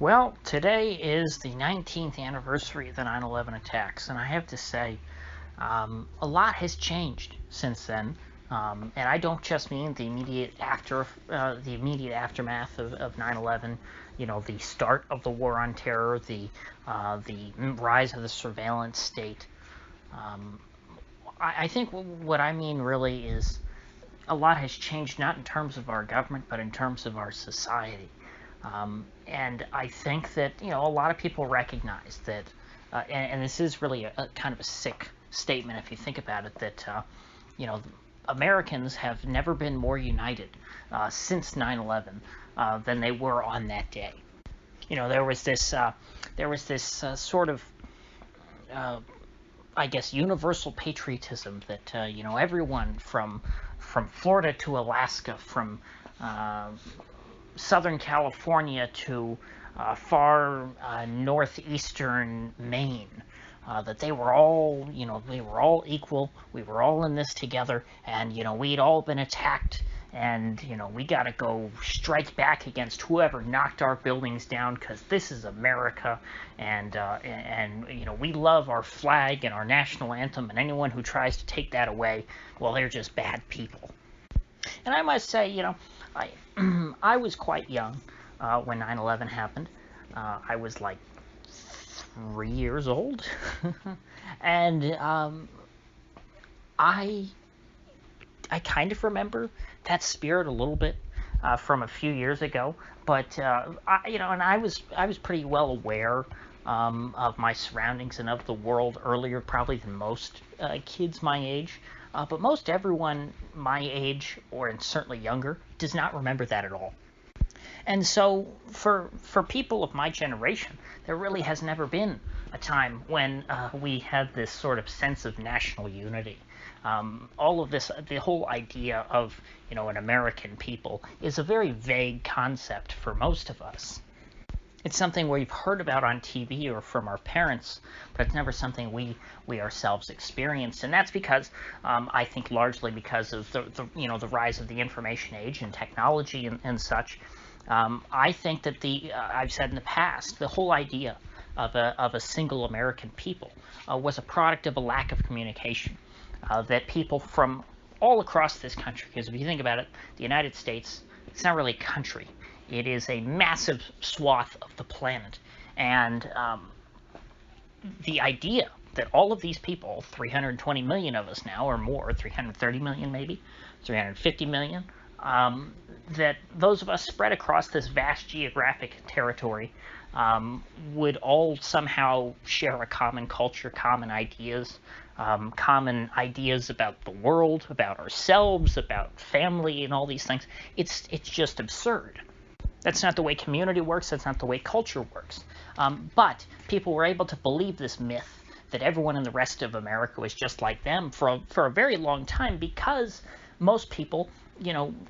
Well, today is the 19th anniversary of the 9/11 attacks, and I have to say, a lot has changed since then. And I don't just mean the immediate aftermath of 9/11. You know, the start of the war on terror, the rise of the surveillance state. Um, I think what I mean really is a lot has changed, not in terms of our government, but in terms of our society. And I think that, a lot of people recognize that, and this is really a kind of a sick statement if you think about it, that, Americans have never been more united since 9/11 than they were on that day. There was this sort of, I guess, universal patriotism that, everyone from Florida to Alaska, from Southern California to far northeastern Maine, that they were all, they were all equal. We were all in this together, and we'd all been attacked, and we got to go strike back against whoever knocked our buildings down, because this is America, and we love our flag and our national anthem, and anyone who tries to take that away, well, they're just bad people. And I must say, I was quite young when 9/11 happened. I was like 3 years old, and I kind of remember that spirit a little bit from a few years ago. But I was pretty well aware of my surroundings and of the world earlier, probably than most kids my age. But most everyone my age, or certainly younger, does not remember that at all. And so for people of my generation, there really has never been a time when we had this sort of sense of national unity. All of this, the whole idea of, an American people is a very vague concept for most of us. It's something we've heard about on TV or from our parents, but it's never something we ourselves experienced. And that's because, I think, largely because of the rise of the information age and technology and such. I think that I've said in the past, the whole idea of a single American people was a product of a lack of communication. That people from all across this country, because if you think about it, the United States, it's not really a country. It is a massive swath of the planet. And the idea that all of these people, 320 million of us now, or more, 330 million maybe, 350 million, that those of us spread across this vast geographic territory would all somehow share a common culture, common ideas about the world, about ourselves, about family, and all these things. It's just absurd. That's not the way community works. That's not the way culture works. But people were able to believe this myth that everyone in the rest of America was just like them for a very long time, because most people,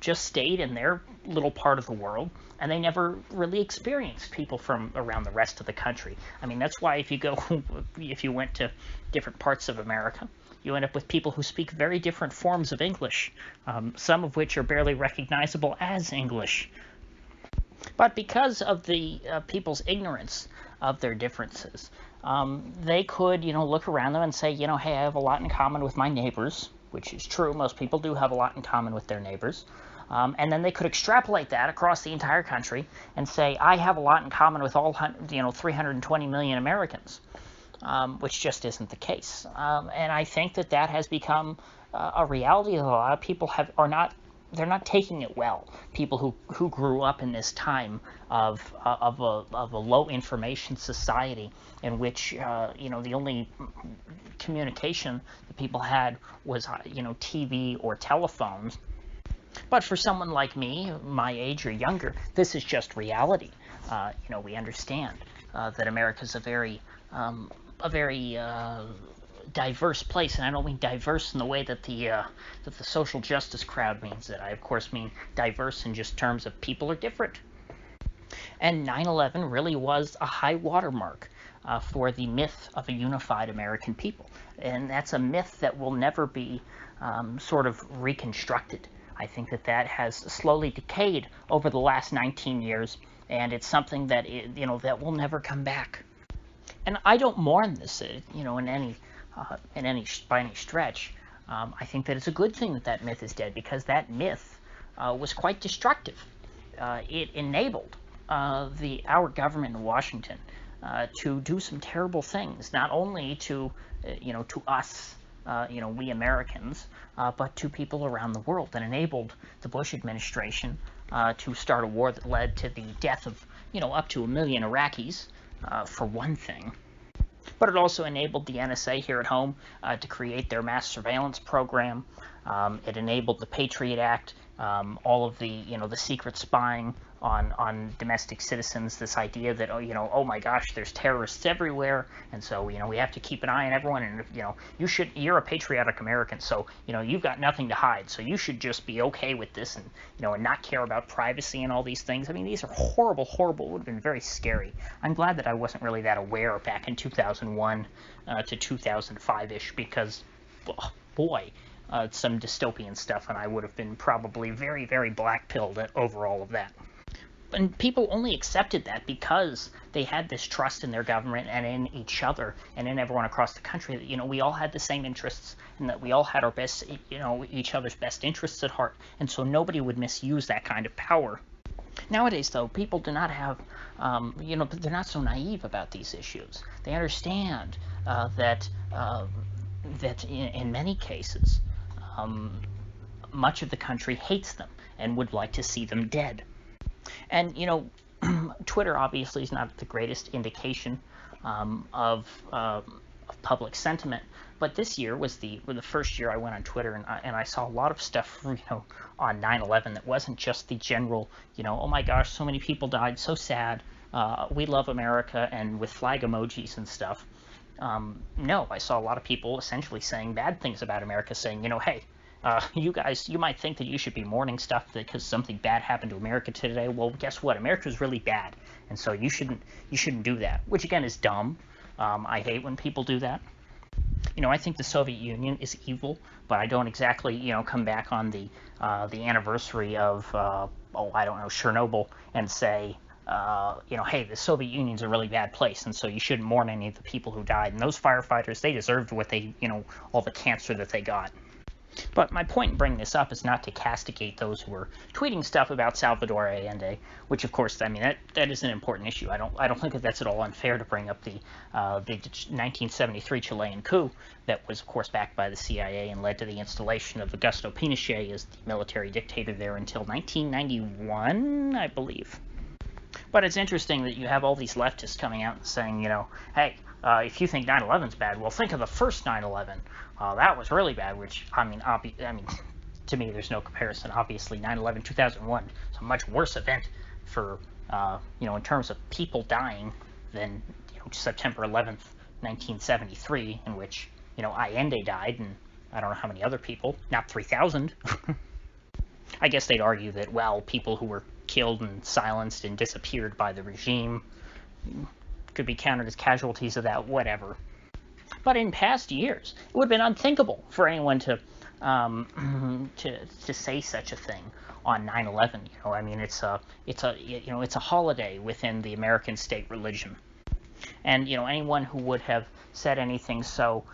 just stayed in their little part of the world, and they never really experienced people from around the rest of the country. I mean, that's why if you went to different parts of America, you end up with people who speak very different forms of English, some of which are barely recognizable as English. But because of the people's ignorance of their differences, they could, look around them and say, hey, I have a lot in common with my neighbors, which is true. Most people do have a lot in common with their neighbors. And then they could extrapolate that across the entire country and say, I have a lot in common with all 320 million Americans, which just isn't the case. And I think that has become a reality that a lot of people they're not taking it well. People who grew up in this time of a low information society in which the only communication that people had was TV or telephones. But for someone like me, my age or younger, this is just reality. We understand that America's a very diverse place, and I don't mean diverse in the way that the social justice crowd means it. I, of course, mean diverse in just terms of people are different. And 9/11 really was a high watermark for the myth of a unified American people. And that's a myth that will never be sort of reconstructed. I think that has slowly decayed over the last 19 years and it's something that that will never come back. And I don't mourn this, in any by any stretch. I think that it's a good thing that that myth is dead, because that myth was quite destructive. It enabled our government in Washington to do some terrible things, not only to to us, we Americans, but to people around the world, and enabled the Bush administration to start a war that led to the death of up to 1 million Iraqis, for one thing. But it also enabled the NSA here at home to create their mass surveillance program. It enabled the Patriot Act, all of the the secret spying on domestic citizens. This idea that oh my gosh, there's terrorists everywhere, and so we have to keep an eye on everyone. And you're a patriotic American, so you've got nothing to hide. So you should just be okay with this, and and not care about privacy and all these things. I mean, these are horrible, horrible. It would have been very scary. I'm glad that I wasn't really that aware back in 2001 to 2005-ish, because boy. Some dystopian stuff, and I would have been probably very, very black-pilled over all of that. And people only accepted that because they had this trust in their government and in each other and in everyone across the country, that we all had the same interests, and that we all had our best, each other's best interests at heart, and so nobody would misuse that kind of power. Nowadays, though, people do not have, they're not so naive about these issues. They understand that in many cases, much of the country hates them and would like to see them dead. And Twitter obviously is not the greatest indication of public sentiment, but this year was the first year I went on Twitter, and I saw a lot of stuff on 9/11 that wasn't just the general oh my gosh, so many people died, so sad, we love America, and with flag emojis and stuff. No, I saw a lot of people essentially saying bad things about America, saying, hey, you guys, you might think that you should be mourning stuff because something bad happened to America today. Well, guess what? America's really bad, and so you shouldn't do that, which again is dumb. I hate when people do that. I think the Soviet Union is evil, but I don't exactly, come back on the anniversary of, I don't know, Chernobyl, and say, hey, the Soviet Union's a really bad place, and so you shouldn't mourn any of the people who died. And those firefighters, they deserved what they, all the cancer that they got. But my point in bringing this up is not to castigate those who are tweeting stuff about Salvador Allende, which, of course, I mean, that is an important issue. I don't think that that's at all unfair to bring up the 1973 Chilean coup that was, of course, backed by the CIA and led to the installation of Augusto Pinochet as the military dictator there until 1991, I believe. But it's interesting that you have all these leftists coming out and saying, hey, if you think 9/11's bad, well, think of the first 9/11. That was really bad, which, I mean, to me, there's no comparison. Obviously, 9/11, 2001 is a much worse event for, in terms of people dying than, September 11th, 1973, in which, Allende died, and I don't know how many other people, not 3,000. I guess they'd argue that, well, people who were killed and silenced and disappeared by the regime could be counted as casualties of that, whatever. But in past years, it would have been unthinkable for anyone to say such a thing on 9/11. I mean, it's a holiday within the American state religion, and anyone who would have said anything so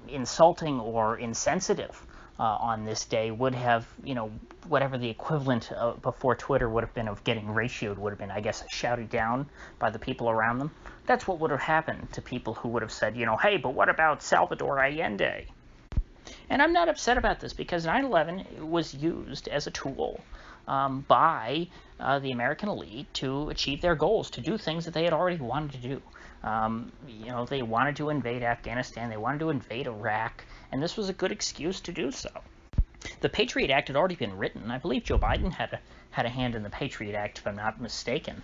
insulting or insensitive on this day would have, whatever the equivalent before Twitter would have been of getting ratioed would have been, I guess, shouted down by the people around them. That's what would have happened to people who would have said, hey, but what about Salvador Allende? And I'm not upset about this, because 9/11 was used as a tool by the American elite to achieve their goals, to do things that they had already wanted to do. They wanted to invade Afghanistan, they wanted to invade Iraq, and this was a good excuse to do so. The Patriot Act had already been written. I believe Joe Biden had a hand in the Patriot Act, if I'm not mistaken.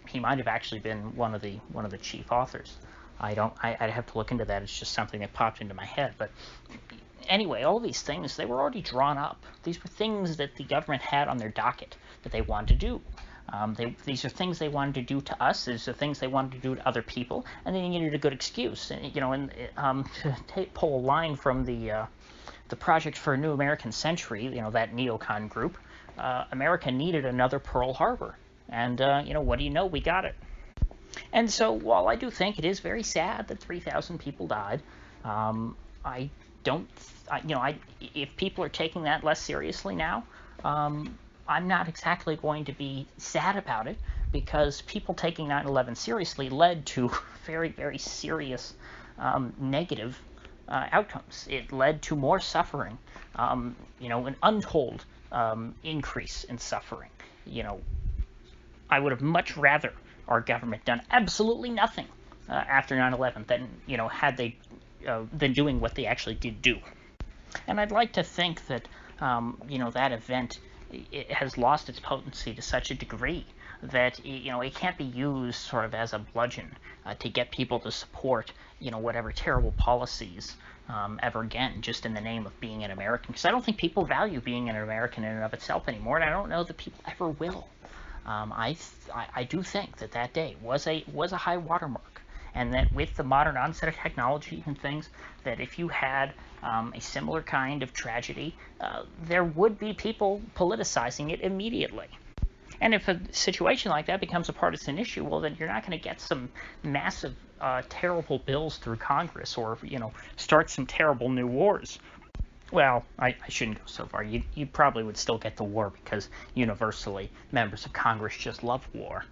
He might have actually been one of the chief authors. I'd have to look into that. It's just something that popped into my head. But anyway, all these things, they were already drawn up. These were things that the government had on their docket that they wanted to do. These are things they wanted to do to us. These are things they wanted to do to other people, and they needed a good excuse. And, to pull a line from the Project for a New American Century, that neocon group, America needed another Pearl Harbor. And, what do you know? We got it. And so while I do think it is very sad that 3,000 people died, I don't, if people are taking that less seriously now, I'm not exactly going to be sad about it, because people taking 9/11 seriously led to very, very serious negative outcomes. It led to more suffering, an untold increase in suffering. I would have much rather our government done absolutely nothing after 9/11 than, had they than doing what they actually did do. And I'd like to think that, that event, it has lost its potency to such a degree that, it can't be used sort of as a bludgeon to get people to support, whatever terrible policies ever again, just in the name of being an American. Because I don't think people value being an American in and of itself anymore, and I don't know that people ever will. I do think that day was a high watermark, and that with the modern onset of technology and things, that if you had a similar kind of tragedy, there would be people politicizing it immediately. And if a situation like that becomes a partisan issue, well, then you're not going to get some massive, terrible bills through Congress, or, start some terrible new wars. Well, I shouldn't go so far. You probably would still get the war, because universally members of Congress just love war.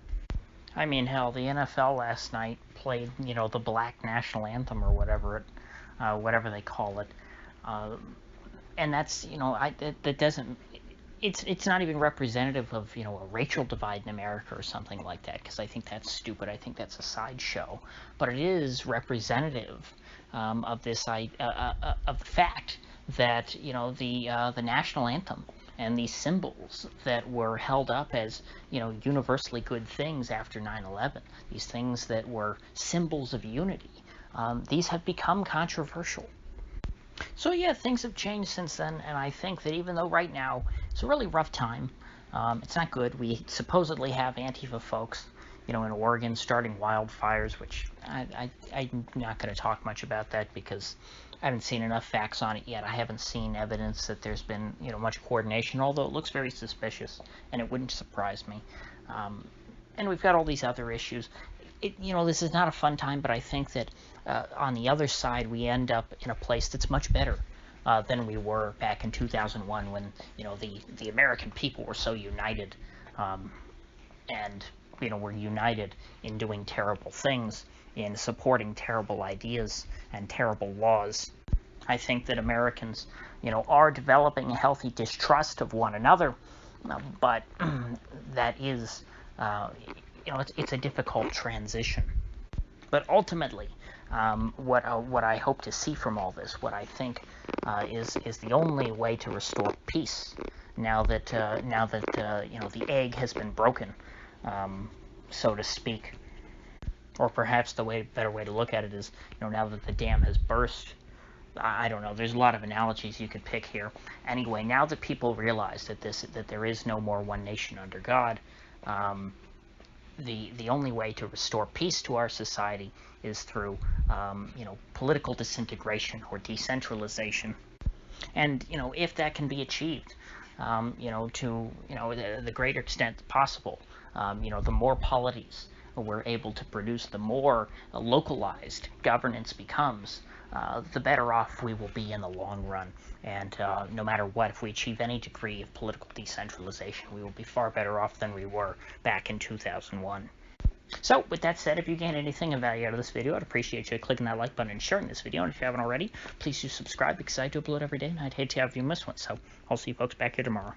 I mean, hell, the NFL last night played, the Black National Anthem, or whatever they call it, and that's, that doesn't. It's not even representative of, a racial divide in America or something like that, because I think that's stupid. I think that's a sideshow. But it is representative of this of the fact that, the national anthem and these symbols that were held up as, universally good things after 9/11, these things that were symbols of unity, these have become controversial. So yeah, things have changed since then, and I think that even though right now it's a really rough time, it's not good. We supposedly have Antifa folks, in Oregon starting wildfires, which I'm not going to talk much about that, because I haven't seen enough facts on it yet. I haven't seen evidence that there's been, much coordination, although it looks very suspicious, and it wouldn't surprise me. And we've got all these other issues. This is not a fun time, but I think that on the other side, we end up in a place that's much better than we were back in 2001, when, the American people were so united, and, were united in doing terrible things, in supporting terrible ideas and terrible laws. I think that Americans, are developing a healthy distrust of one another, but that is, it's a difficult transition. But ultimately, what I hope to see from all this, what I think is the only way to restore peace, now that the egg has been broken, so to speak, or perhaps better way to look at it is, now that the dam has burst. I don't know. There's a lot of analogies you could pick here. Anyway, now that people realize that there is no more one nation under God, the only way to restore peace to our society is through, political disintegration or decentralization. And, if that can be achieved, to, the greater extent possible, the more polities we're able to produce, the more localized governance becomes, the better off we will be in the long run. And no matter what, if we achieve any degree of political decentralization, we will be far better off than we were back in 2001. So, with that said, if you gain anything of value out of this video, I'd appreciate you clicking that like button and sharing this video. And if you haven't already, please do subscribe, because I do upload every day, and I'd hate to have you miss one. So, I'll see you folks back here tomorrow.